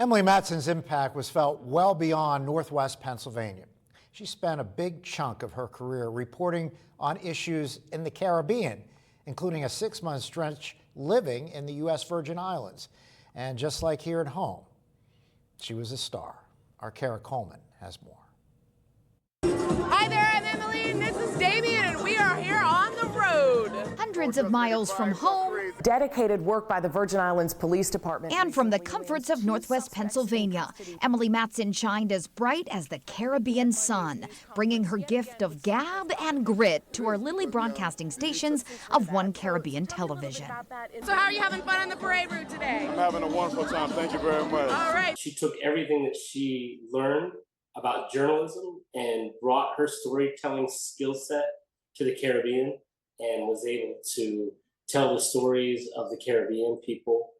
Emily Matson's impact was felt well beyond Northwest Pennsylvania. She spent a big chunk of her career reporting on issues in the Caribbean, including a 6-month stretch living in the U.S. Virgin Islands. And just like here at home, she was a star. Our Kara Coleman has more. Hi there, I'm Emily, and this is Damien, and we are here on the road. Hundreds of miles from home. Dedicated work by the Virgin Islands Police Department. And from the comforts of Northwest Pennsylvania, Emily Matson shined as bright as the Caribbean sun, bringing her gift of gab and grit to our Lilly broadcasting stations of One Caribbean Television. So how are you having fun on the parade route today? I'm having a wonderful time. Thank you very much. All right. She took everything that she learned about journalism and brought her storytelling skill set to the Caribbean and was able to tell the stories of the Caribbean people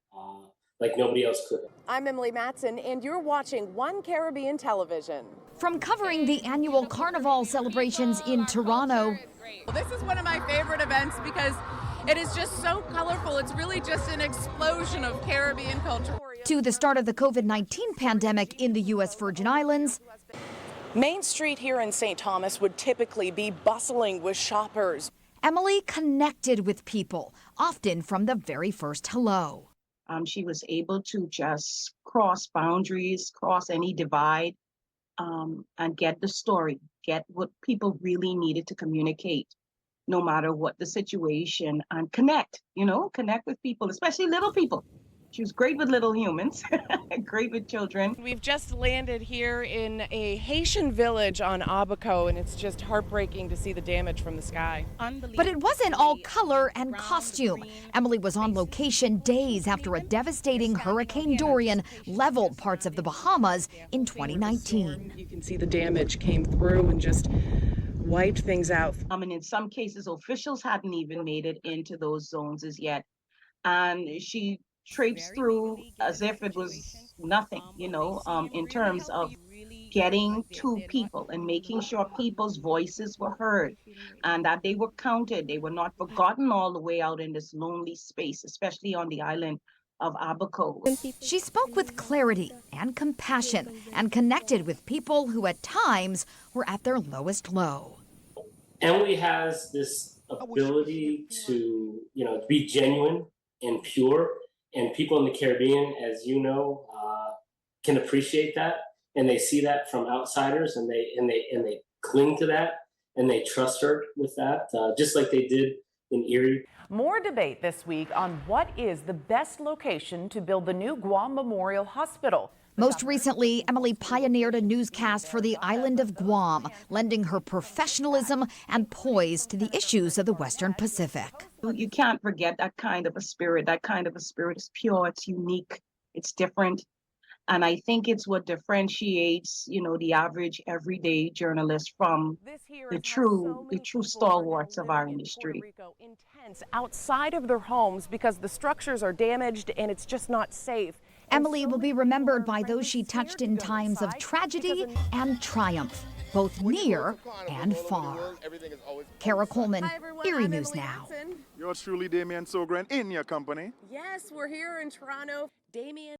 like nobody else could. I'm Emily Matson, and you're watching One Caribbean Television. From covering the annual Carnival celebrations in Toronto. This is one of my favorite events because it is just so colorful. It's really just an explosion of Caribbean culture. To the start of the COVID-19 pandemic in the U.S. Virgin Islands. Main Street here in St. Thomas would typically be bustling with shoppers. Emily connected with people, often from the very first hello. She was able to just cross boundaries, cross any divide, and get the story, get what people really needed to communicate, no matter what the situation, and connect with people, especially little people. She was great with little humans, great with children. We've just landed here in a Haitian village on Abaco, and it's just heartbreaking to see the damage from the sky. But it wasn't all color and costume. Emily was on location days after a devastating Hurricane Dorian leveled parts of the Bahamas in 2019. You can see the damage came through and just wiped things out. And in some cases, officials hadn't even made it into those zones as yet. And she traipsed through as if it was nothing, in terms of getting to people and making sure people's voices were heard and that they were counted. They were not forgotten all the way out in this lonely space, especially on the island of Abaco. She spoke with clarity and compassion and connected with people who at times were at their lowest low. Emily has this ability to, be genuine and pure. And people in the Caribbean, as you know, can appreciate that, and they see that from outsiders, and they cling to that, and they trust her with that, just like they did in Erie. More debate this week on what is the best location to build the new Guam Memorial Hospital. Most recently, Emily pioneered a newscast for the island of Guam, lending her professionalism and poise to the issues of the Western Pacific. You can't forget that kind of a spirit. That kind of a spirit is pure, it's unique, it's different. And I think it's what differentiates, the average everyday journalist from the true stalwarts of our industry. Intense outside of their homes because the structures are damaged and it's just not safe. Emily will be remembered by those she touched in times of tragedy and triumph, both near and far. Kara Coleman, Hi everyone, Erie I'm News Emily Now. Matson. Yours truly, Damien Sogren, in your company. Yes, we're here in Toronto. Damien.